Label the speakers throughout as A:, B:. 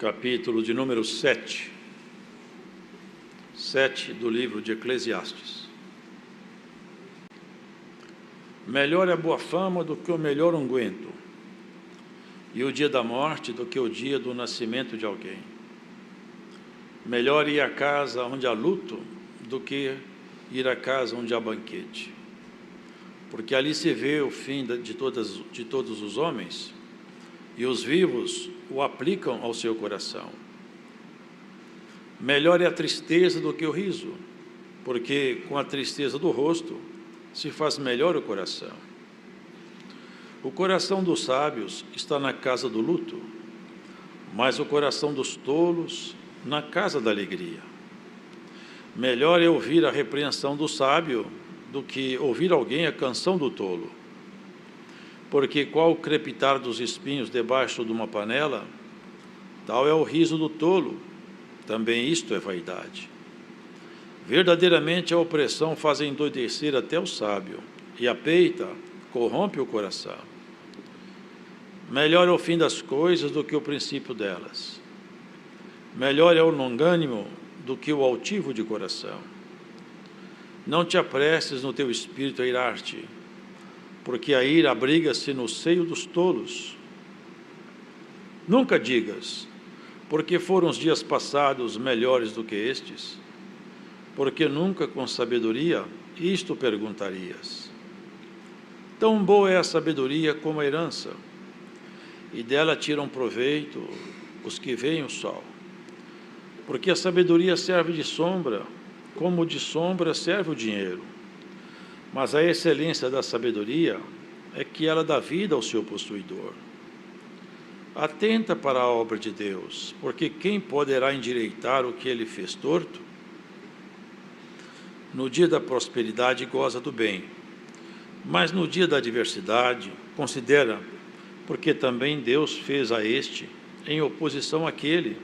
A: capítulo de número 7 do livro de Eclesiastes. Melhor é a boa fama do que o melhor unguento, e o dia da morte do que o dia do nascimento de alguém. Melhor ir à casa onde há luto do que ir à casa onde há banquete, porque ali se vê o fim de todos os homens, e os vivos o aplicam ao seu coração. Melhor é a tristeza do que o riso, porque com a tristeza do rosto se faz melhor o coração. O coração dos sábios está na casa do luto, mas o coração dos tolos na casa da alegria. Melhor é ouvir a repreensão do sábio do que ouvir alguém a canção do tolo, porque qual o crepitar dos espinhos debaixo de uma panela, tal é o riso do tolo. Também isto é vaidade. Verdadeiramente a opressão faz endoidecer até o sábio, e a peita corrompe o coração. Melhor é o fim das coisas do que o princípio delas. Melhor é o longânimo do que o altivo de coração. Não te apresses no teu espírito a irar-te, porque a ira abriga-se no seio dos tolos. Nunca digas, porque foram os dias passados melhores do que estes? Porque nunca com sabedoria isto perguntarias. Tão boa é a sabedoria como a herança, e dela tiram proveito os que veem o sol. Porque a sabedoria serve de sombra, como de sombra serve o dinheiro. Mas a excelência da sabedoria é que ela dá vida ao seu possuidor. Atenta para a obra de Deus, porque quem poderá endireitar o que ele fez torto? No dia da prosperidade goza do bem, mas no dia da adversidade considera, porque também Deus fez a este em oposição àquele,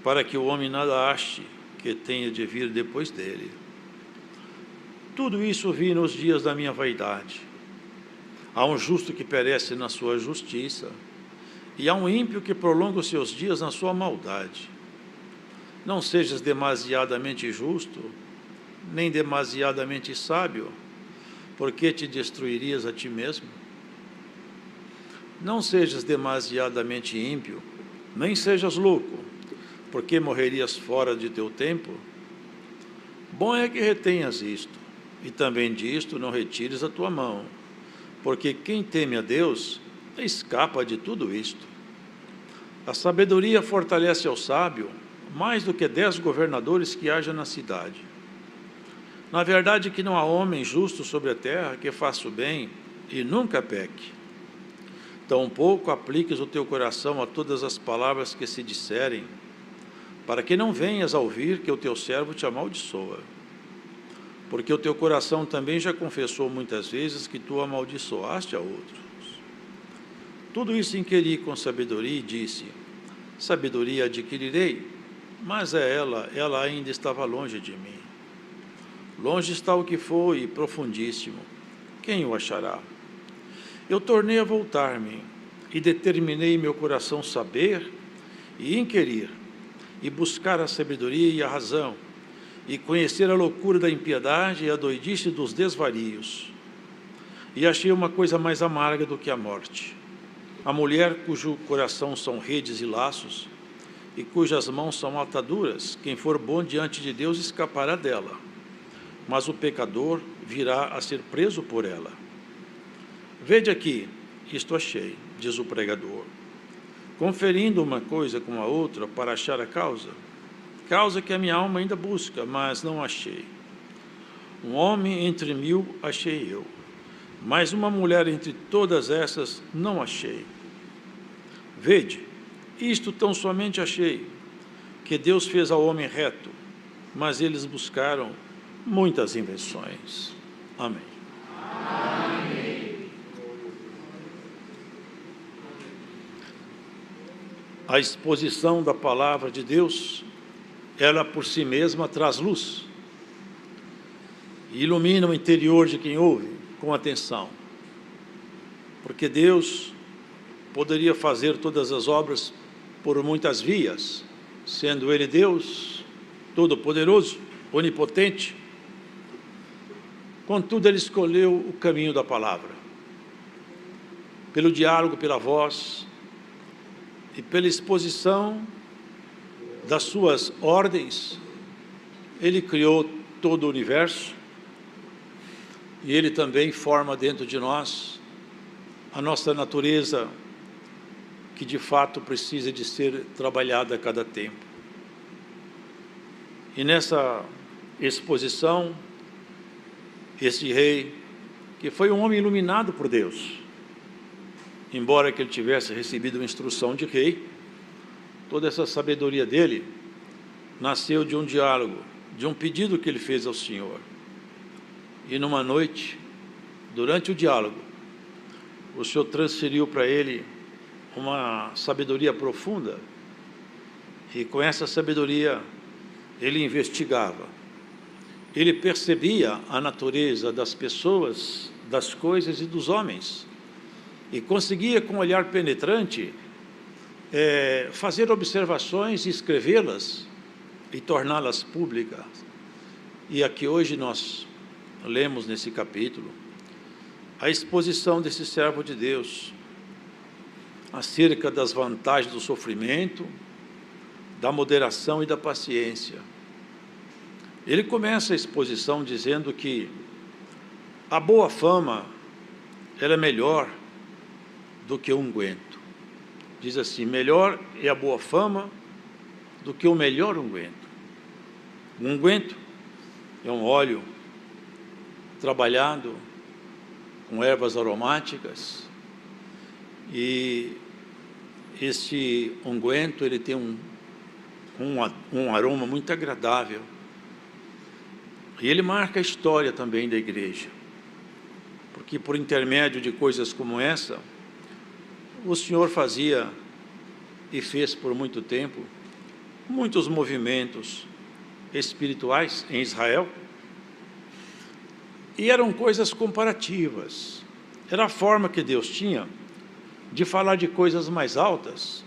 A: para que o homem nada ache que tenha de vir depois dele. Tudo isso vi nos dias da minha vaidade. Há um justo que perece na sua justiça, e há um ímpio que prolonga os seus dias na sua maldade. Não sejas demasiadamente justo, nem demasiadamente sábio, porque te destruirias a ti mesmo. Não sejas demasiadamente ímpio, nem sejas louco, porque morrerias fora de teu tempo. Bom é que retenhas isto, e também disto não retires a tua mão, porque quem teme a Deus escapa de tudo isto. A sabedoria fortalece ao sábio mais do que 10 governadores que haja na cidade. Na verdade que não há homem justo sobre a terra que faça o bem e nunca peque. Tampouco apliques o teu coração a todas as palavras que se disserem, para que não venhas a ouvir que o teu servo te amaldiçoa. Porque o teu coração também já confessou muitas vezes que tu amaldiçoaste a outros. Tudo isso inquiri com sabedoria e disse: sabedoria adquirirei, mas ela ainda estava longe de mim. Longe está o que foi e profundíssimo, quem o achará? Eu tornei a voltar-me e determinei meu coração saber e inquirir, e buscar a sabedoria e a razão, e conhecer a loucura da impiedade e a doidice dos desvarios. E achei uma coisa mais amarga do que a morte: a mulher cujo coração são redes e laços, e cujas mãos são ataduras. Quem for bom diante de Deus escapará dela, mas o pecador virá a ser preso por ela. Vede aqui, isto achei, diz o pregador, conferindo uma coisa com a outra para achar a causa que a minha alma ainda busca, mas não achei. Um homem entre 1000 achei eu, mas uma mulher entre todas essas não achei. Vede, isto tão somente achei, que Deus fez ao homem reto, mas eles buscaram muitas invenções. Amém.
B: Amém.
A: A exposição da palavra de Deus, ela por si mesma traz luz e ilumina o interior de quem ouve com atenção, porque Deus poderia fazer todas as obras por muitas vias, sendo Ele Deus, Todo-Poderoso, Onipotente. Contudo, Ele escolheu o caminho da palavra, pelo diálogo, pela voz e pela exposição das suas ordens. Ele criou todo o universo e Ele também forma dentro de nós a nossa natureza, que de fato precisa de ser trabalhada a cada tempo. E nessa exposição, esse rei, que foi um homem iluminado por Deus, embora que ele tivesse recebido uma instrução de rei, toda essa sabedoria dele nasceu de um diálogo, de um pedido que ele fez ao Senhor. E numa noite, durante o diálogo, o Senhor transferiu para ele uma sabedoria profunda, e com essa sabedoria ele investigava, ele percebia a natureza das pessoas, das coisas e dos homens, e conseguia, com um olhar penetrante, fazer observações e escrevê-las e torná-las públicas. E aqui hoje nós lemos nesse capítulo a exposição desse servo de Deus acerca das vantagens do sofrimento, da moderação e da paciência. Ele começa a exposição dizendo que a boa fama, ela é melhor do que o unguento. Diz assim: melhor é a boa fama do que o melhor unguento. O unguento é um óleo trabalhado com ervas aromáticas, e esse unguento ele tem um aroma muito agradável, e ele marca a história também da igreja, porque por intermédio de coisas como essa, o Senhor fazia e fez por muito tempo muitos movimentos espirituais em Israel, e eram coisas comparativas. Era a forma que Deus tinha de falar de coisas mais altas,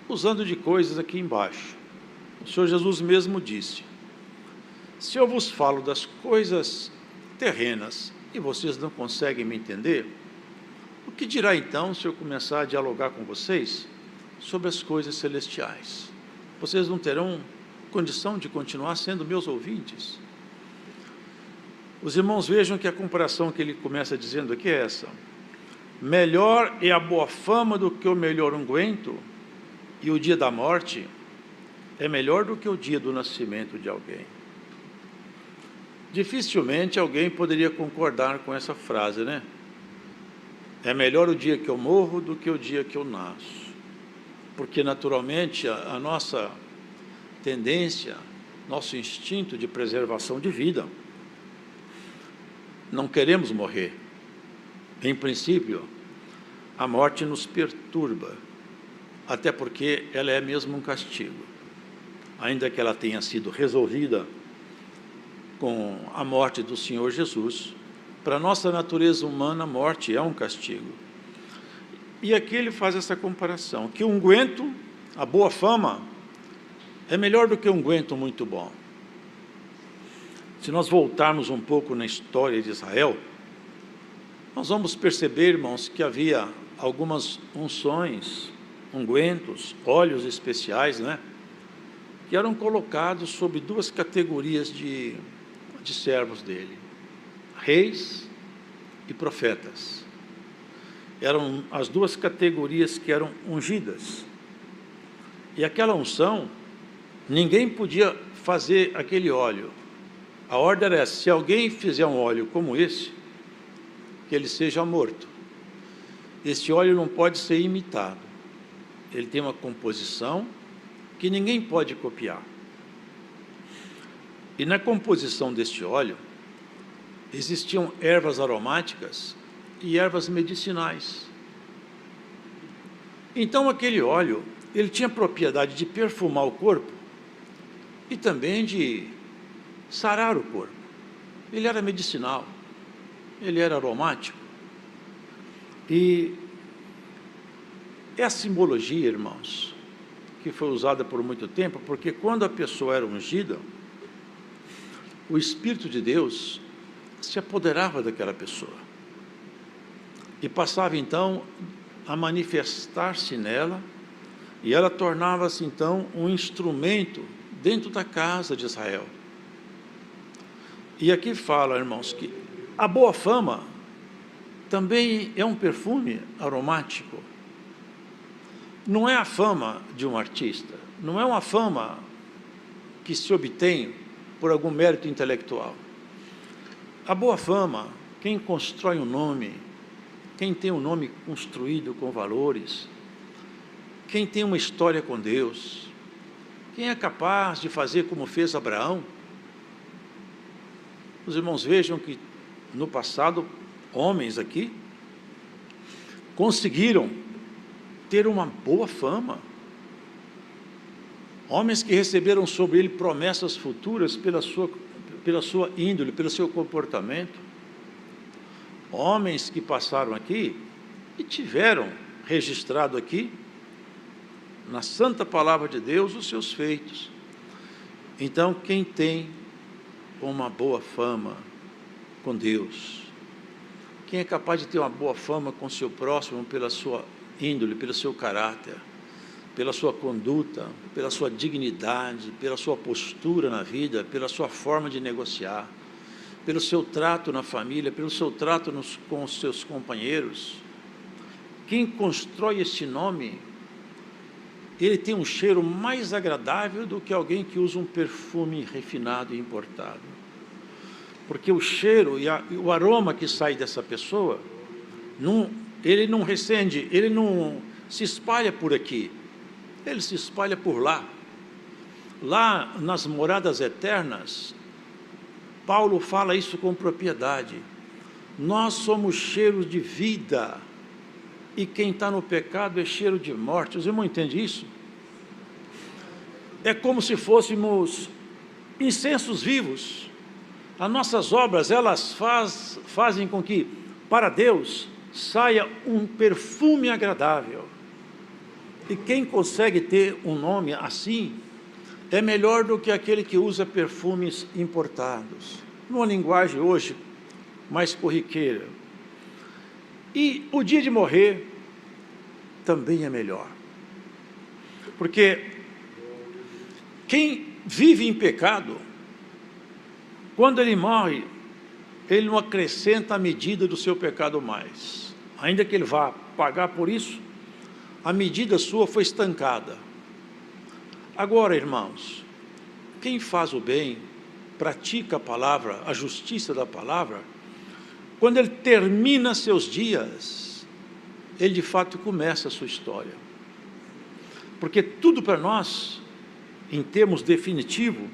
A: usando de coisas aqui embaixo. O Senhor Jesus mesmo disse: se eu vos falo das coisas terrenas e vocês não conseguem me entender, o que dirá então se eu começar a dialogar com vocês sobre as coisas celestiais? Vocês não terão condição de continuar sendo meus ouvintes. Os irmãos vejam que a comparação que ele começa dizendo aqui é essa: melhor é a boa fama do que o melhor unguento, e o dia da morte é melhor do que o dia do nascimento de alguém. Dificilmente alguém poderia concordar com essa frase, né? É melhor o dia que eu morro do que o dia que eu nasço. Porque naturalmente a nossa tendência, nosso instinto de preservação de vida, não queremos morrer. Em princípio, a morte nos perturba, até porque ela é mesmo um castigo. Ainda que ela tenha sido resolvida com a morte do Senhor Jesus, para a nossa natureza humana, a morte é um castigo. E aqui ele faz essa comparação, que o unguento, a boa fama, é melhor do que um unguento muito bom. Se nós voltarmos um pouco na história de Israel, nós vamos perceber, irmãos, que havia algumas unções, ungüentos, óleos especiais, né, que eram colocados sob duas categorias de servos dele: reis e profetas. Eram as duas categorias que eram ungidas. E aquela unção, ninguém podia fazer aquele óleo. A ordem era essa: se alguém fizer um óleo como esse, que ele seja morto. Este óleo não pode ser imitado. Ele tem uma composição que ninguém pode copiar. E na composição deste óleo, existiam ervas aromáticas e ervas medicinais. Então aquele óleo, ele tinha propriedade de perfumar o corpo e também de sarar o corpo. Ele era medicinal, ele era aromático. E é a simbologia, irmãos, que foi usada por muito tempo, porque quando a pessoa era ungida, o Espírito de Deus se apoderava daquela pessoa e passava então a manifestar-se nela, e ela tornava-se então um instrumento dentro da casa de Israel. E aqui fala, irmãos, que a boa fama também é um perfume aromático. Não é a fama de um artista, não é uma fama que se obtém por algum mérito intelectual. A boa fama, quem constrói um nome, quem tem um nome construído com valores, quem tem uma história com Deus, quem é capaz de fazer como fez Abraão. Os irmãos vejam que no passado, homens aqui conseguiram ter uma boa fama. Homens que receberam sobre ele promessas futuras pela sua índole, pelo seu comportamento. Homens que passaram aqui e tiveram registrado aqui, na santa palavra de Deus, os seus feitos. Então, quem tem uma boa fama com Deus, quem é capaz de ter uma boa fama com seu próximo pela sua índole, pelo seu caráter, pela sua conduta, pela sua dignidade, pela sua postura na vida, pela sua forma de negociar, pelo seu trato na família, pelo seu trato com os seus companheiros. Quem constrói este nome, ele tem um cheiro mais agradável do que alguém que usa um perfume refinado e importado. Porque o cheiro e o aroma que sai dessa pessoa, ele não recende, ele não se espalha por aqui, ele se espalha por lá. Lá nas moradas eternas, Paulo fala isso com propriedade. Nós somos cheiros de vida, e quem está no pecado é cheiro de morte. Os irmãos entendem isso? É como se fôssemos incensos vivos. As nossas obras, elas fazem com que, para Deus, saia um perfume agradável. E quem consegue ter um nome assim, é melhor do que aquele que usa perfumes importados. Numa linguagem hoje mais corriqueira. E o dia de morrer também é melhor. Porque quem vive em pecado, quando ele morre, ele não acrescenta a medida do seu pecado mais. Ainda que ele vá pagar por isso, a medida sua foi estancada. Agora, irmãos, quem faz o bem, pratica a palavra, a justiça da palavra, quando ele termina seus dias, ele de fato começa a sua história. Porque tudo para nós, em termos definitivos,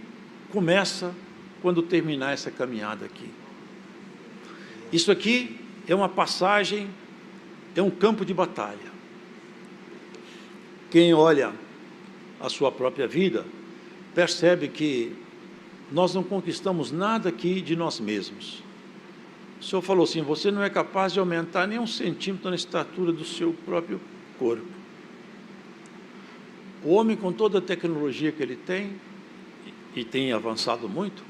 A: começa quando terminar essa caminhada aqui. Isso aqui é uma passagem, é um campo de batalha. Quem olha a sua própria vida, percebe que nós não conquistamos nada aqui de nós mesmos. O Senhor falou assim, você não é capaz de aumentar nem 1 centímetro na estatura do seu próprio corpo. O homem, com toda a tecnologia que ele tem, e tem avançado muito,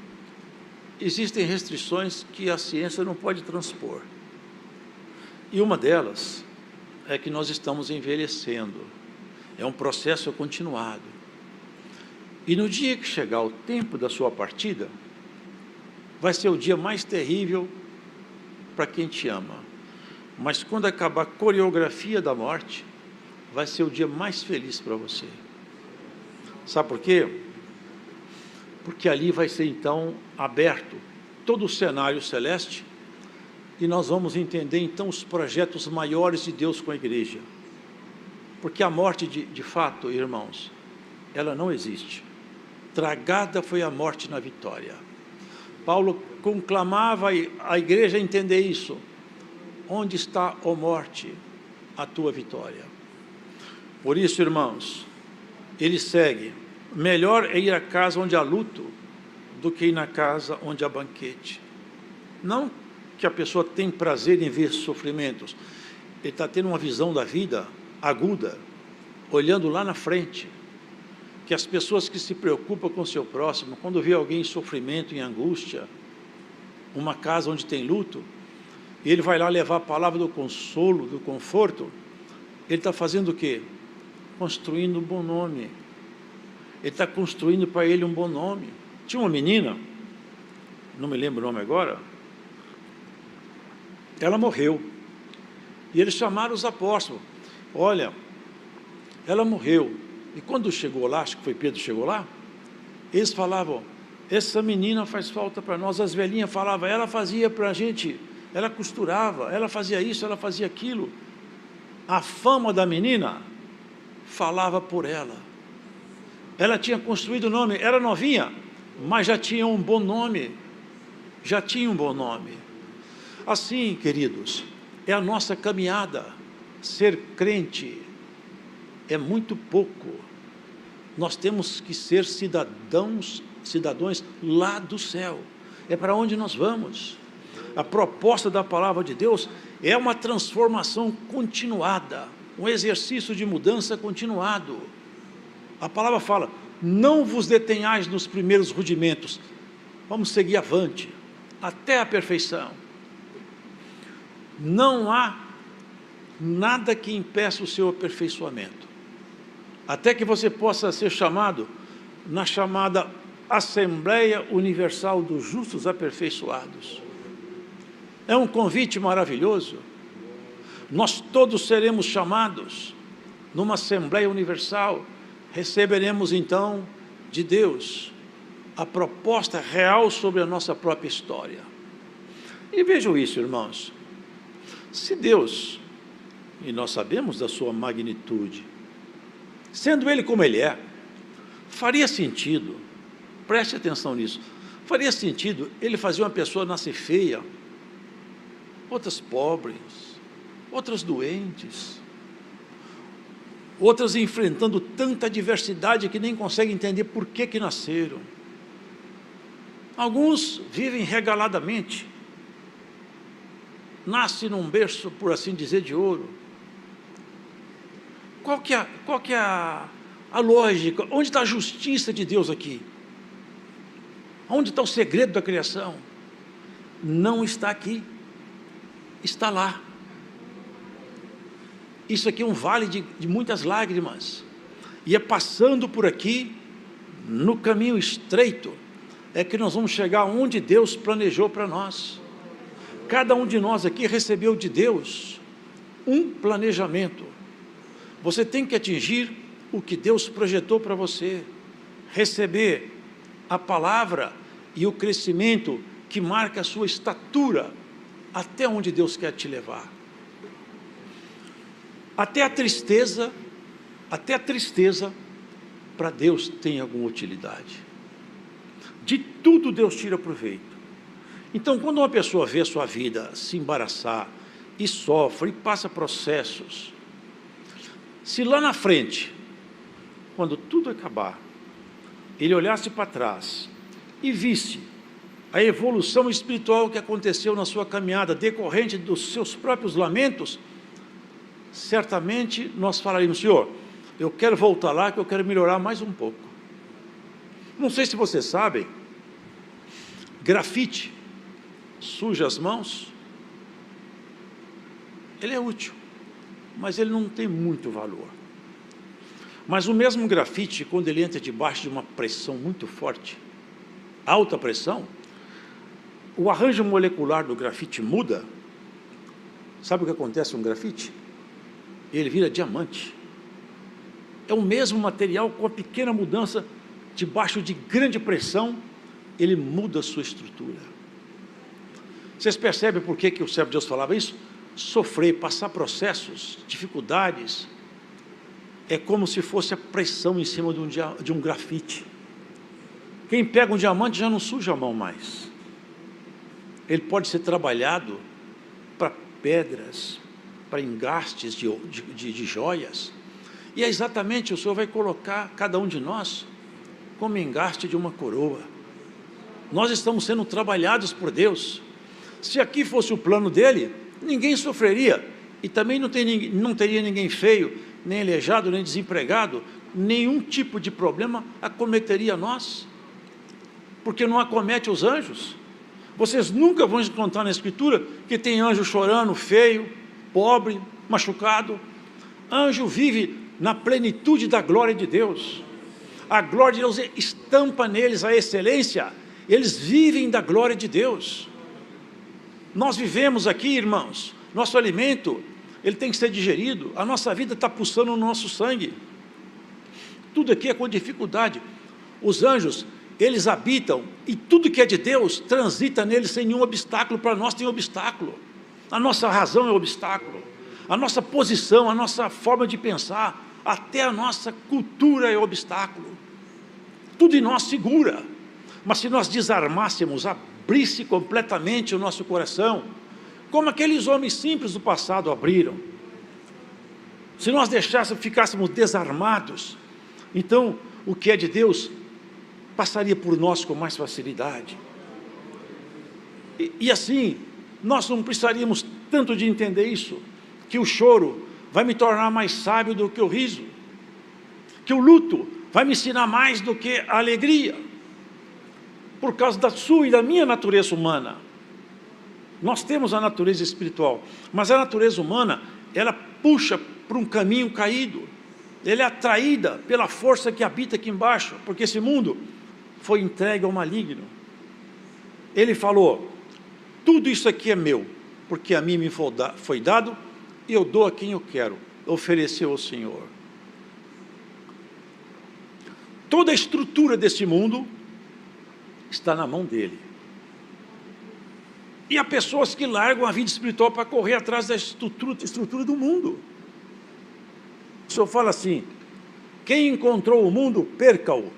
A: existem restrições que a ciência não pode transpor. E uma delas é que nós estamos envelhecendo. É um processo continuado. E no dia que chegar o tempo da sua partida, vai ser o dia mais terrível para quem te ama. Mas quando acabar a coreografia da morte, vai ser o dia mais feliz para você. Sabe por quê? Porque ali vai ser então aberto todo o cenário celeste e nós vamos entender então os projetos maiores de Deus com a igreja. Porque a morte de fato, irmãos, ela não existe. Tragada foi a morte na vitória. Paulo conclamava a igreja a entender isso. Onde está, ó morte, a tua vitória? Por isso, irmãos, ele segue. Melhor é ir à casa onde há luto do que ir na casa onde há banquete. Não que a pessoa tem prazer em ver sofrimentos. Ele está tendo uma visão da vida aguda, olhando lá na frente, que as pessoas que se preocupam com o seu próximo, quando vê alguém em sofrimento, em angústia, uma casa onde tem luto, e ele vai lá levar a palavra do consolo, do conforto, ele está fazendo o quê? Construindo um bom nome. Ele está construindo para ele um bom nome. Tinha uma menina, não me lembro o nome agora, ela morreu. E eles chamaram os apóstolos. Olha, ela morreu. E quando chegou lá, acho que foi Pedro que chegou lá, eles falavam, essa menina faz falta para nós. As velhinhas falavam, ela fazia para a gente, ela costurava, ela fazia isso, ela fazia aquilo. A fama da menina falava por ela. Ela tinha construído o nome, era novinha, mas já tinha um bom nome. Já tinha um bom nome. Assim, queridos, é a nossa caminhada. Ser crente é muito pouco. Nós temos que ser cidadãos lá do céu. É para onde nós vamos. A proposta da palavra de Deus é uma transformação continuada, um exercício de mudança continuado. A palavra fala, não vos detenhais nos primeiros rudimentos, vamos seguir avante, até a perfeição. Não há nada que impeça o seu aperfeiçoamento, até que você possa ser chamado na chamada Assembleia Universal dos Justos Aperfeiçoados. É um convite maravilhoso. Nós todos seremos chamados numa Assembleia Universal. Receberemos então de Deus a proposta real sobre a nossa própria história. E vejam isso, irmãos. Se Deus, e nós sabemos da sua magnitude, sendo Ele como Ele é, faria sentido, preste atenção nisso, faria sentido Ele fazer uma pessoa nascer feia, outras pobres, outras doentes, outras enfrentando tanta adversidade que nem conseguem entender por que nasceram. Alguns vivem regaladamente, nascem num berço, por assim dizer, de ouro. Qual que é a lógica? Onde está a justiça de Deus aqui? Onde está o segredo da criação? Não está aqui, está lá. Isso aqui é um vale de muitas lágrimas, e é passando por aqui, no caminho estreito, é que nós vamos chegar onde Deus planejou para nós. Cada um de nós aqui recebeu de Deus um planejamento. Você tem que atingir o que Deus projetou para você, receber a palavra e o crescimento que marca a sua estatura, até onde Deus quer te levar. Até a tristeza, para Deus tem alguma utilidade. De tudo Deus tira proveito. Então, quando uma pessoa vê a sua vida se embaraçar, e sofre, e passa processos, se lá na frente, quando tudo acabar, ele olhasse para trás e visse a evolução espiritual que aconteceu na sua caminhada, decorrente dos seus próprios lamentos, certamente nós falaríamos, Senhor, eu quero voltar lá, que eu quero melhorar mais um pouco. Não sei se vocês sabem, grafite suja as mãos, ele é útil, mas ele não tem muito valor. Mas o mesmo grafite, quando ele entra debaixo de uma pressão muito forte, alta pressão, o arranjo molecular do grafite muda. Sabe o que acontece com o grafite? Ele vira diamante. É o mesmo material, com a pequena mudança, debaixo de grande pressão, ele muda a sua estrutura. Vocês percebem por que o servo de Deus falava isso? Sofrer, passar processos, dificuldades, é como se fosse a pressão em cima de um grafite. Quem pega um diamante já não suja a mão mais. Ele pode ser trabalhado para pedras, para engastes de joias, e é exatamente, o Senhor vai colocar cada um de nós como engaste de uma coroa. Nós estamos sendo trabalhados por Deus. Se aqui fosse o plano dele, ninguém sofreria, e também não teria ninguém feio, nem aleijado, nem desempregado, nenhum tipo de problema acometeria nós, porque não acomete os anjos. Vocês nunca vão encontrar na Escritura que tem anjo chorando, feio, pobre, machucado. Anjo vive na plenitude da glória de Deus. A glória de Deus estampa neles a excelência. Eles vivem da glória de Deus. Nós vivemos aqui, irmãos, nosso alimento, ele tem que ser digerido, a nossa vida está pulsando no nosso sangue. Tudo aqui é com dificuldade. Os anjos, eles habitam, e tudo que é de Deus, transita neles sem nenhum obstáculo. Para nós tem obstáculo. A nossa razão é obstáculo. A nossa posição, a nossa forma de pensar, até a nossa cultura é obstáculo. Tudo em nós segura. Mas se nós desarmássemos, abrisse completamente o nosso coração, como aqueles homens simples do passado abriram, se nós ficássemos desarmados, então o que é de Deus passaria por nós com mais facilidade. E assim, nós não precisaríamos tanto de entender isso, que o choro vai me tornar mais sábio do que o riso, que o luto vai me ensinar mais do que a alegria, por causa da sua e da minha natureza humana. Nós temos a natureza espiritual, mas a natureza humana, ela puxa para um caminho caído, ela é atraída pela força que habita aqui embaixo, porque esse mundo foi entregue ao maligno. Ele falou, tudo isso aqui é meu, porque a mim me foi dado, e eu dou a quem eu quero, ofereceu ao Senhor. Toda a estrutura desse mundo está na mão dele. E há pessoas que largam a vida espiritual para correr atrás da estrutura do mundo. O Senhor fala assim, quem encontrou o mundo, perca-o.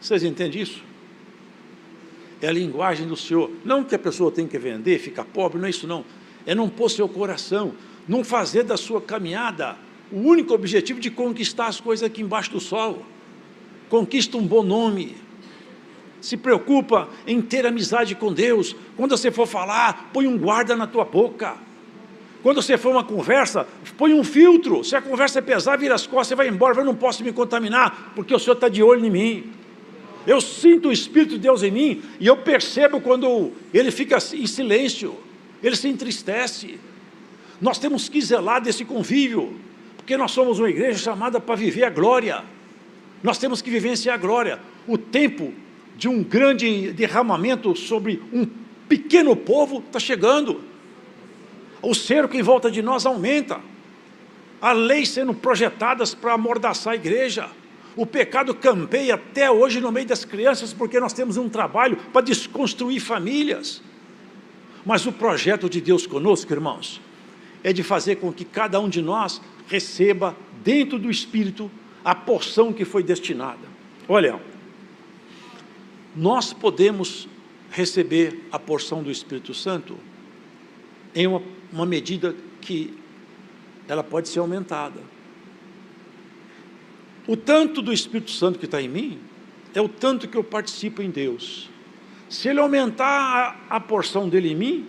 A: Vocês entendem isso? É a linguagem do Senhor. Não que a pessoa tem que vender, ficar pobre, não é isso não. É não pôr seu coração, não fazer da sua caminhada o único objetivo de conquistar as coisas aqui embaixo do sol. Conquista um bom nome. Se preocupa em ter amizade com Deus. Quando você for falar, põe um guarda na tua boca. Quando você for uma conversa, põe um filtro. Se a conversa é pesada, vira as costas, você vai embora. Eu não posso me contaminar, porque o Senhor está de olho em mim. Eu sinto o Espírito de Deus em mim, e eu percebo quando ele fica em silêncio, ele se entristece. Nós temos que zelar desse convívio, porque nós somos uma igreja chamada para viver a glória. Nós temos que vivenciar a glória. O tempo de um grande derramamento sobre um pequeno povo está chegando. O cerco em volta de nós aumenta. Há leis sendo projetadas para amordaçar a igreja. O pecado campeia até hoje no meio das crianças, porque nós temos um trabalho para desconstruir famílias. Mas o projeto de Deus conosco, irmãos, é de fazer com que cada um de nós receba dentro do Espírito a porção que foi destinada. Olha, nós podemos receber a porção do Espírito Santo em uma medida que ela pode ser aumentada. O tanto do Espírito Santo que está em mim é o tanto que eu participo em Deus. Se ele aumentar a porção dele em mim,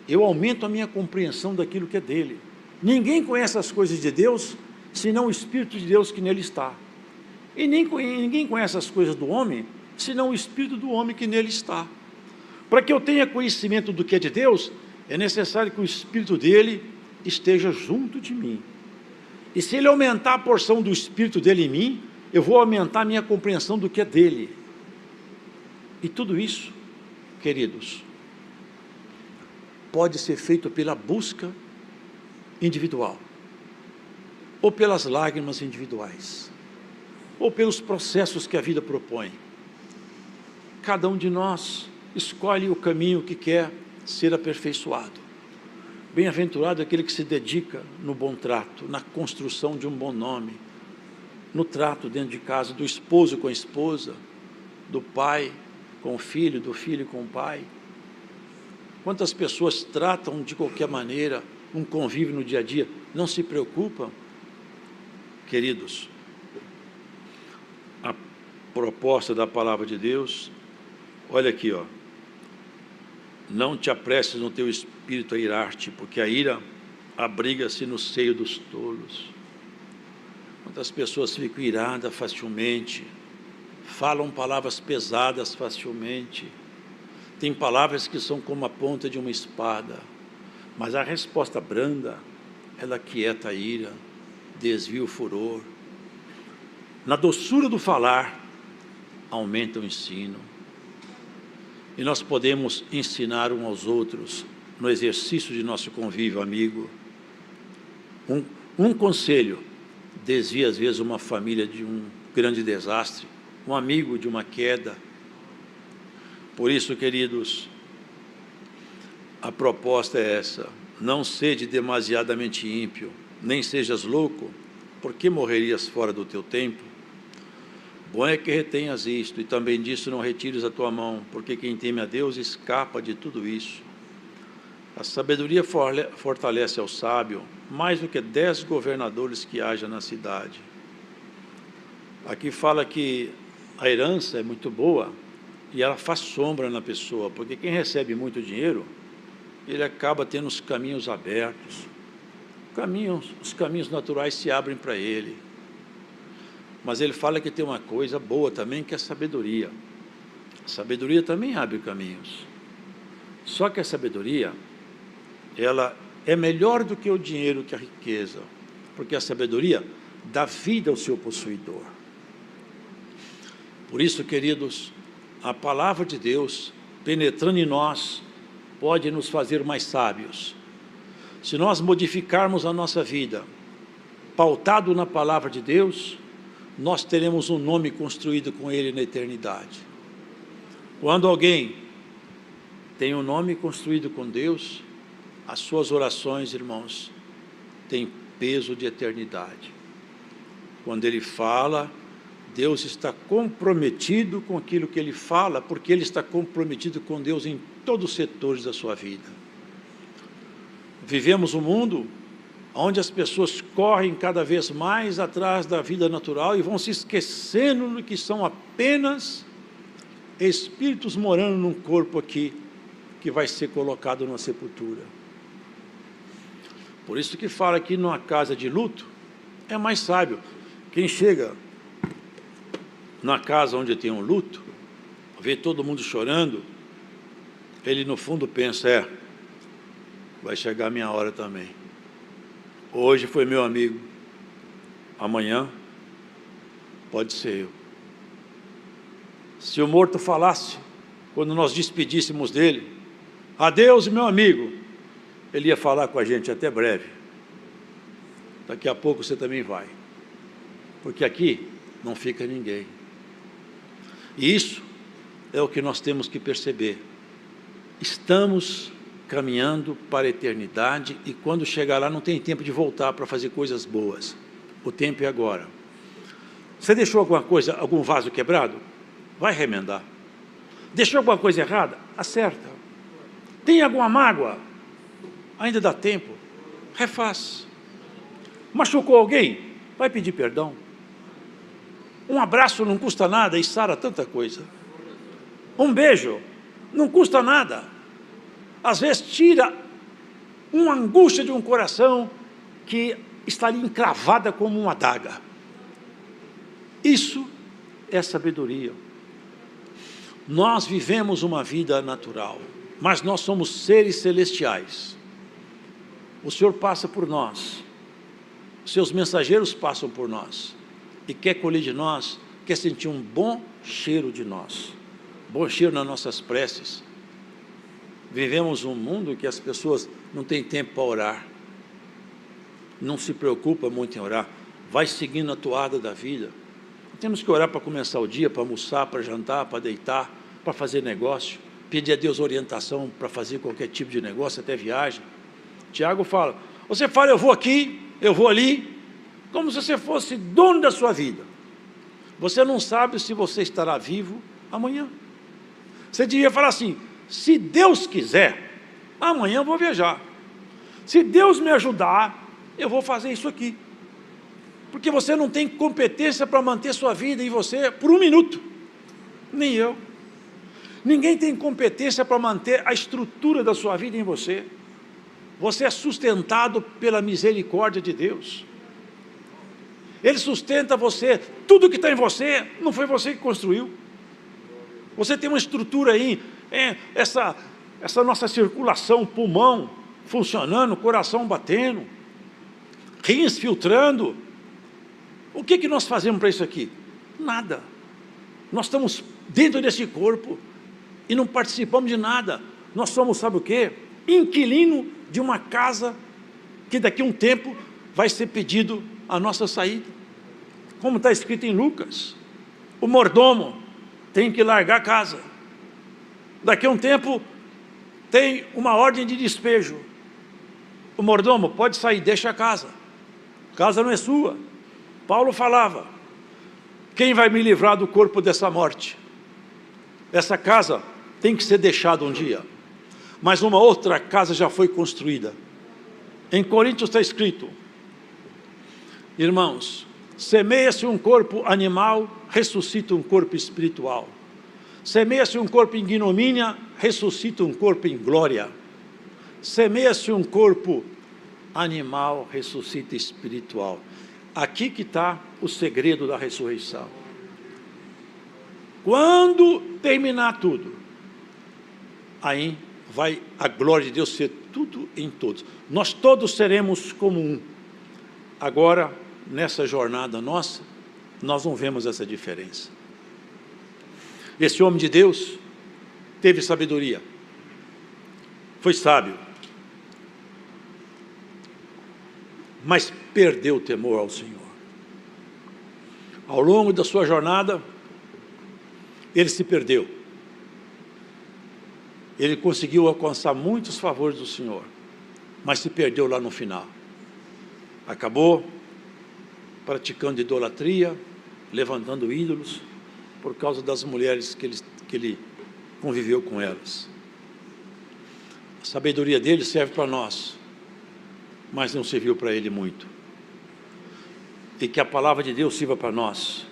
A: eu aumento a minha compreensão daquilo que é dele. Ninguém conhece as coisas de Deus, senão o Espírito de Deus que nele está. E ninguém conhece as coisas do homem, senão o Espírito do homem que nele está. Para que eu tenha conhecimento do que é de Deus, é necessário que o Espírito dele esteja junto de mim. E se ele aumentar a porção do Espírito dele em mim, eu vou aumentar a minha compreensão do que é dele. E tudo isso, queridos, pode ser feito pela busca individual, ou pelas lágrimas individuais, ou pelos processos que a vida propõe. Cada um de nós escolhe o caminho que quer ser aperfeiçoado. Bem-aventurado aquele que se dedica no bom trato, na construção de um bom nome, no trato dentro de casa, do esposo com a esposa, do pai com o filho, do filho com o pai. Quantas pessoas tratam de qualquer maneira um convívio no dia a dia, não se preocupam? Queridos, a proposta da palavra de Deus, olha aqui, ó. Não te apresses no teu espírito a irar-te, porque a ira abriga-se no seio dos tolos. Quantas pessoas ficam iradas facilmente, falam palavras pesadas facilmente, tem palavras que são como a ponta de uma espada, mas a resposta branda, ela quieta a ira, desvia o furor. Na doçura do falar, aumenta o ensino. E nós podemos ensinar uns aos outros no exercício de nosso convívio amigo. Um conselho desvia às vezes uma família de um grande desastre, um amigo de uma queda. Por isso, queridos, a proposta é essa: não sede demasiadamente ímpio, nem sejas louco, porque morrerias fora do teu tempo. Bom é que retenhas isto, e também disso não retires a tua mão, porque quem teme a Deus escapa de tudo isso. A sabedoria fortalece ao sábio, mais do que 10 governadores que haja na cidade. Aqui fala que a herança é muito boa, e ela faz sombra na pessoa, porque quem recebe muito dinheiro, ele acaba tendo os caminhos abertos, os caminhos naturais se abrem para ele. Mas ele fala que tem uma coisa boa também, que é a sabedoria. A sabedoria também abre caminhos. Só que a sabedoria, ela é melhor do que o dinheiro, que a riqueza, porque a sabedoria dá vida ao seu possuidor. Por isso, queridos, a palavra de Deus, penetrando em nós, pode nos fazer mais sábios. Se nós modificarmos a nossa vida, pautado na palavra de Deus, nós teremos um nome construído com Ele na eternidade. Quando alguém tem um nome construído com Deus, as suas orações, irmãos, têm peso de eternidade. Quando ele fala, Deus está comprometido com aquilo que ele fala, porque ele está comprometido com Deus em todos os setores da sua vida. Vivemos um mundo onde as pessoas correm cada vez mais atrás da vida natural e vão se esquecendo de que são apenas espíritos morando num corpo aqui, que vai ser colocado na sepultura. Por isso que fala que numa casa de luto, é mais sábio. Quem chega na casa onde tem um luto, vê todo mundo chorando, ele no fundo pensa, vai chegar a minha hora também. Hoje foi meu amigo, amanhã pode ser eu. Se o morto falasse, quando nós despedíssemos dele, adeus, meu amigo, ele ia falar com a gente até breve. Daqui a pouco você também vai, porque aqui não fica ninguém. E isso é o que nós temos que perceber. Estamos caminhando para a eternidade, e quando chegar lá não tem tempo de voltar para fazer coisas boas. O tempo é agora. Você deixou alguma coisa, algum vaso quebrado? Vai remendar. Deixou alguma coisa errada? Acerta. Tem alguma mágoa? Ainda dá tempo. Refaz. Machucou alguém? Vai pedir perdão. Um abraço não custa nada e sara tanta coisa. Um beijo não custa nada. Às vezes tira uma angústia de um coração que está ali encravada como uma adaga. Isso é sabedoria. Nós vivemos uma vida natural, mas nós somos seres celestiais. O Senhor passa por nós, os seus mensageiros passam por nós, e quer colher de nós, quer sentir um bom cheiro de nós, bom cheiro nas nossas preces. Vivemos um mundo que as pessoas não têm tempo para orar, não se preocupa muito em orar, vai seguindo a toada da vida. Temos que orar para começar o dia, para almoçar, para jantar, para deitar, para fazer negócio, pedir a Deus orientação para fazer qualquer tipo de negócio, até viagem. Tiago fala, você fala, eu vou aqui, eu vou ali, como se você fosse dono da sua vida. Você não sabe se você estará vivo amanhã. Você devia falar assim, se Deus quiser, amanhã eu vou viajar. Se Deus me ajudar, eu vou fazer isso aqui. Porque você não tem competência para manter sua vida em você por um minuto. Nem eu. Ninguém tem competência para manter a estrutura da sua vida em você. Você é sustentado pela misericórdia de Deus. Ele sustenta você. Tudo que está em você, não foi você que construiu. Você tem uma estrutura aí, essa nossa circulação, pulmão funcionando, coração batendo, rins filtrando. O que nós fazemos para isso aqui? Nada. Nós estamos dentro desse corpo e não participamos de nada. Nós somos, sabe o quê? Inquilino de uma casa que daqui a um tempo vai ser pedido a nossa saída. Como está escrito em Lucas, o mordomo tem que largar a casa. Daqui a um tempo tem uma ordem de despejo. O mordomo pode sair, deixa a casa. A casa não é sua. Paulo falava: quem vai me livrar do corpo dessa morte? Essa casa tem que ser deixada um dia. Mas uma outra casa já foi construída. Em Coríntios está escrito: irmãos, semeia-se um corpo animal, ressuscita um corpo espiritual. Semeia-se um corpo em ignomínia, ressuscita um corpo em glória. Semeia-se um corpo animal, ressuscita espiritual. Aqui que está o segredo da ressurreição. Quando terminar tudo, aí vai a glória de Deus ser tudo em todos. Nós todos seremos como um. Agora, nessa jornada nossa, nós não vemos essa diferença. Esse homem de Deus teve sabedoria, foi sábio, mas perdeu o temor ao Senhor. Ao longo da sua jornada, ele se perdeu. Ele conseguiu alcançar muitos favores do Senhor, mas se perdeu lá no final. Acabou praticando idolatria, levantando ídolos, por causa das mulheres que ele conviveu com elas. A sabedoria dele serve para nós, mas não serviu para ele muito. E que a palavra de Deus sirva para nós,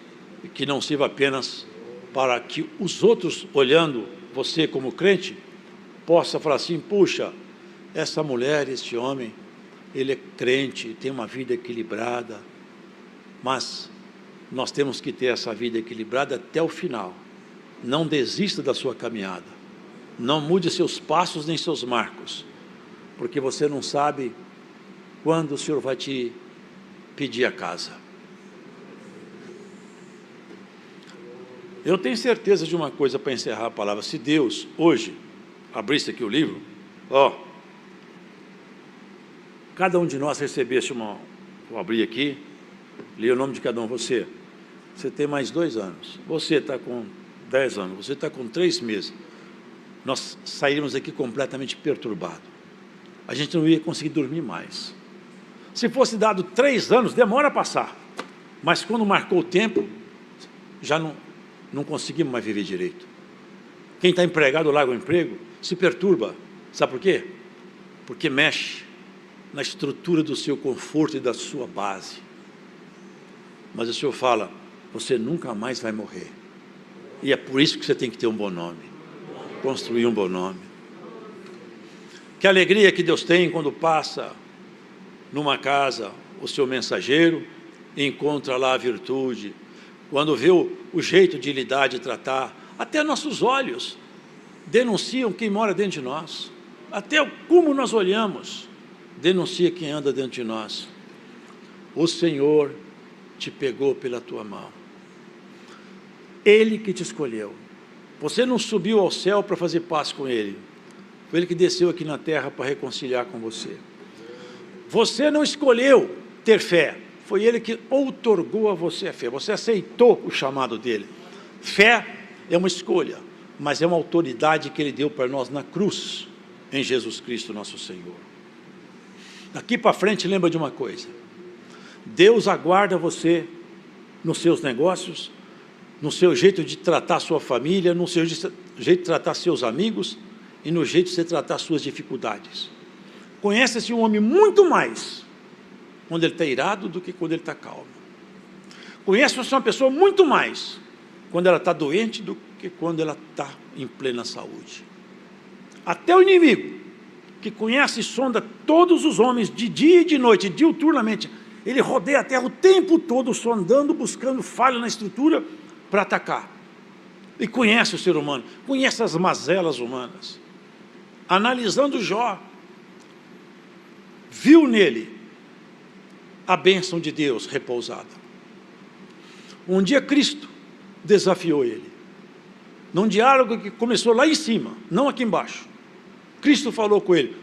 A: e que não sirva apenas para que os outros, olhando você como crente, possa falar assim: puxa, essa mulher, este homem, ele é crente, tem uma vida equilibrada. Mas nós temos que ter essa vida equilibrada até o final. Não desista da sua caminhada. Não mude seus passos nem seus marcos, porque você não sabe quando o Senhor vai te pedir a casa. Eu tenho certeza de uma coisa para encerrar a palavra. Se Deus hoje abrisse aqui o livro, cada um de nós recebesse vou abrir aqui, li o nome de cada um. Você tem mais 2 anos, você está com 10 anos, você está com 3 meses, nós sairíamos aqui completamente perturbados, a gente não ia conseguir dormir mais. Se fosse dado 3 anos, demora a passar, mas quando marcou o tempo, já não conseguimos mais viver direito. Quem está empregado larga o emprego, se perturba. Sabe por quê? Porque mexe na estrutura do seu conforto e da sua base. Mas o Senhor fala: você nunca mais vai morrer. E é por isso que você tem que ter um bom nome, construir um bom nome. Que alegria que Deus tem quando passa numa casa o seu mensageiro e encontra lá a virtude, quando vê o jeito de lidar, de tratar. Até nossos olhos denunciam quem mora dentro de nós, até como nós olhamos denuncia quem anda dentro de nós. O Senhor te pegou pela tua mão, Ele que te escolheu. Você não subiu ao céu para fazer paz com Ele, foi Ele que desceu aqui na terra para reconciliar com você. Você não escolheu ter fé, foi Ele que outorgou a você a fé. Você aceitou o chamado dEle. Fé é uma escolha, mas é uma autoridade que Ele deu para nós na cruz, em Jesus Cristo nosso Senhor. Daqui para frente, lembra de uma coisa: Deus aguarda você nos seus negócios, no seu jeito de tratar a sua família, no seu jeito de tratar seus amigos e no jeito de você tratar suas dificuldades. Conhece-se um homem muito mais quando ele está irado do que quando ele está calmo. Conhece-se uma pessoa muito mais quando ela está doente do que quando ela está em plena saúde. Até o inimigo que conhece e sonda todos os homens, de dia e de noite, diuturnamente. Ele rodeia a terra o tempo todo, sondando, buscando falha na estrutura para atacar. E conhece o ser humano, conhece as mazelas humanas. Analisando Jó, viu nele a bênção de Deus repousada. Um dia Cristo desafiou ele, num diálogo que começou lá em cima, não aqui embaixo. Cristo falou com ele: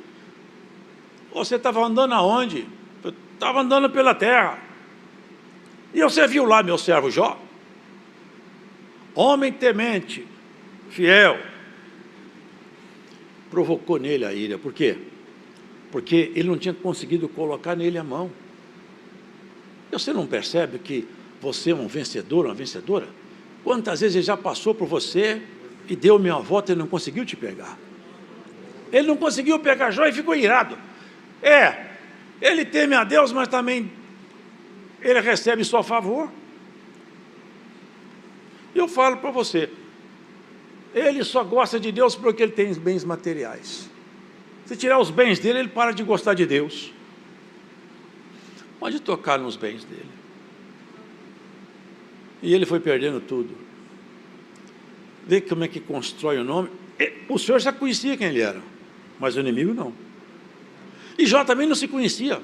A: você estava andando aonde? Eu estava andando pela terra. E você viu lá meu servo Jó? Homem temente, fiel. Provocou nele a ira. Por quê? Porque ele não tinha conseguido colocar nele a mão. Você não percebe que você é um vencedor, uma vencedora? Quantas vezes ele já passou por você e deu uma volta e não conseguiu te pegar? Ele não conseguiu pegar Jó e ficou irado. Ele teme a Deus, mas também ele recebe só favor. Eu falo para você, ele só gosta de Deus porque ele tem bens materiais. Se tirar os bens dele, ele para de gostar de Deus. Pode tocar nos bens dele. E ele foi perdendo tudo. Vê como é que constrói o nome. O Senhor já conhecia quem ele era, mas o inimigo não. E Jó também não se conhecia.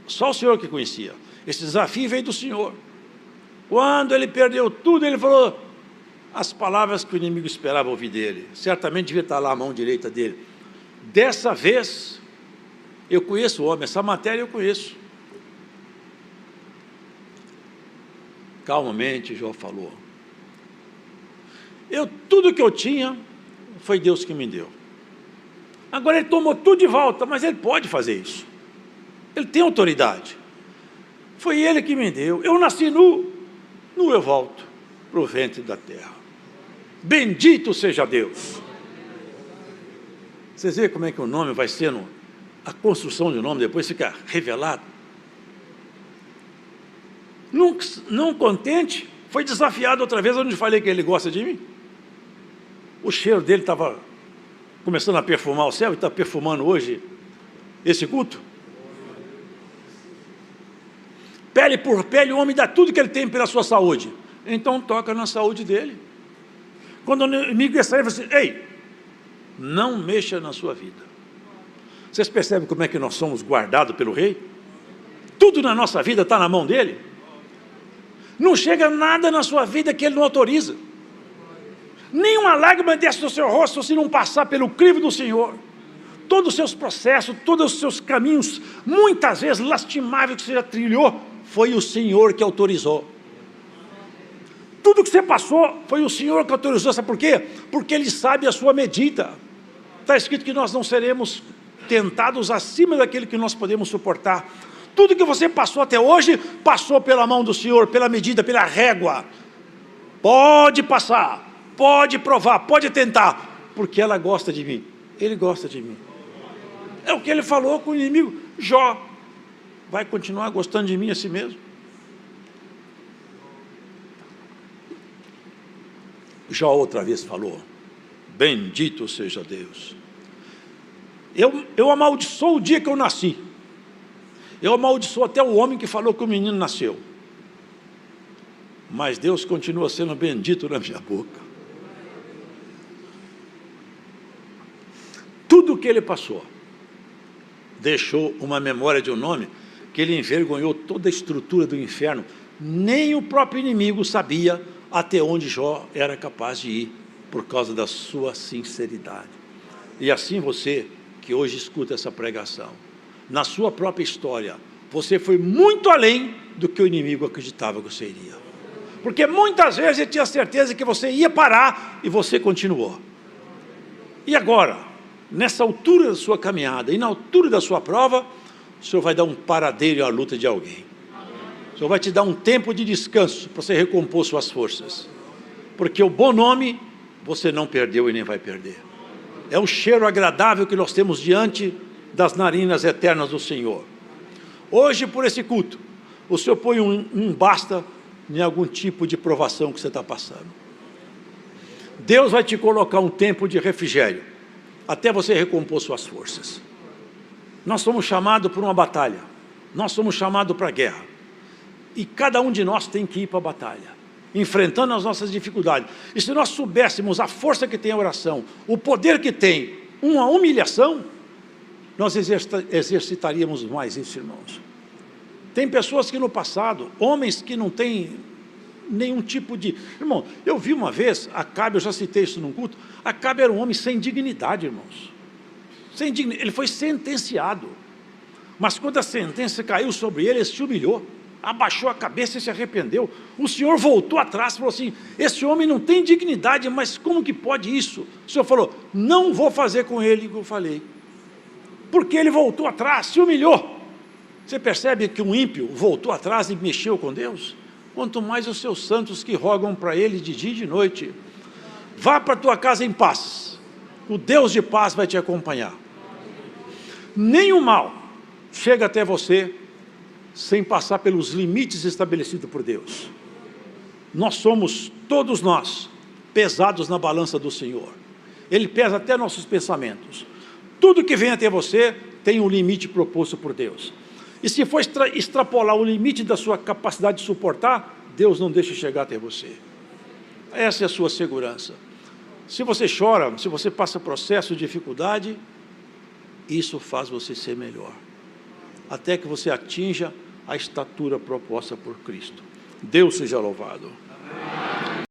A: Só o Senhor que conhecia. Esse desafio veio do Senhor. Quando ele perdeu tudo, ele falou as palavras que o inimigo esperava ouvir dele. Certamente devia estar lá a mão direita dele. Dessa vez, eu conheço o homem, essa matéria eu conheço. Calmamente, Jó falou: tudo que eu tinha, foi Deus que me deu. Agora ele tomou tudo de volta, mas ele pode fazer isso. Ele tem autoridade. Foi ele que me deu. Eu nasci nu eu volto para o ventre da terra. Bendito seja Deus. Vocês veem como é que o nome vai sendo, a construção de nome depois fica revelado. Não contente, foi desafiado outra vez, onde falei que ele gosta de mim. O cheiro dele estava começando a perfumar o céu, e está perfumando hoje esse culto. Pele por pele, o homem dá tudo que ele tem pela sua saúde. Então toca na saúde dele. Quando o inimigo ia sair, ele fala assim: ei, não mexa na sua vida. Vocês percebem como é que nós somos guardados pelo rei? Tudo na nossa vida está na mão dele. Não chega nada na sua vida que ele não autoriza. Nenhuma lágrima desce do seu rosto se não passar pelo crivo do Senhor. Todos os seus processos, todos os seus caminhos, muitas vezes lastimáveis que você já trilhou, foi o Senhor que autorizou. Tudo que você passou, foi o Senhor que autorizou. Sabe por quê? Porque Ele sabe a sua medida. Está escrito que nós não seremos tentados acima daquele que nós podemos suportar. Tudo que você passou até hoje, passou pela mão do Senhor, pela medida, pela régua. Pode passar, pode provar, pode tentar, porque ela gosta de mim. Ele gosta de mim. É o que ele falou com o inimigo. Jó vai continuar gostando de mim assim mesmo? Jó outra vez falou: bendito seja Deus. Eu amaldiçoo o dia que eu nasci. Eu amaldiçoo até o homem que falou que o menino nasceu. Mas Deus continua sendo bendito na minha boca. Tudo que ele passou deixou uma memória de um nome que ele envergonhou toda a estrutura do inferno. Nem o próprio inimigo sabia até onde Jó era capaz de ir, por causa da sua sinceridade. E assim você, que hoje escuta essa pregação, na sua própria história, você foi muito além do que o inimigo acreditava que você iria. Porque muitas vezes ele tinha certeza que você ia parar e você continuou. E agora, nessa altura da sua caminhada e na altura da sua prova, o Senhor vai dar um paradeiro à luta de alguém. O Senhor vai te dar um tempo de descanso para você recompor suas forças. Porque o bom nome você não perdeu e nem vai perder. É o cheiro agradável que nós temos diante das narinas eternas do Senhor. Hoje, por esse culto, o Senhor põe um basta em algum tipo de provação que você está passando. Deus vai te colocar um tempo de refrigério. até você recompor suas forças. Nós somos chamados para uma batalha, nós somos chamados para a guerra, e cada um de nós tem que ir para a batalha, enfrentando as nossas dificuldades. E se nós soubéssemos a força que tem a oração, o poder que tem uma humilhação, nós exercitaríamos mais isso, irmãos. Tem pessoas que no passado, homens que não têm nenhum tipo de... Irmão, eu vi uma vez, Acabe, eu já citei isso num culto, Acabe era um homem sem dignidade, irmãos. Sem dignidade. Ele foi sentenciado. Mas quando a sentença caiu sobre ele, ele se humilhou, abaixou a cabeça e se arrependeu. O Senhor voltou atrás e falou assim, esse homem não tem dignidade, mas como que pode isso? O Senhor falou, não vou fazer com ele o que eu falei. Porque ele voltou atrás, se humilhou. Você percebe que um ímpio voltou atrás e mexeu com Deus? Quanto mais os seus santos que rogam para ele de dia e de noite. Vá para a tua casa em paz. O Deus de paz vai te acompanhar. Nenhum mal chega até você sem passar pelos limites estabelecidos por Deus. Nós somos, todos nós, pesados na balança do Senhor. Ele pesa até nossos pensamentos. Tudo que vem até você tem um limite proposto por Deus. E se for extrapolar o limite da sua capacidade de suportar, Deus não deixa chegar até você. Essa é a sua segurança. Se você chora, se você passa processo de dificuldade, isso faz você ser melhor. Até que você atinja a estatura proposta por Cristo. Deus seja louvado.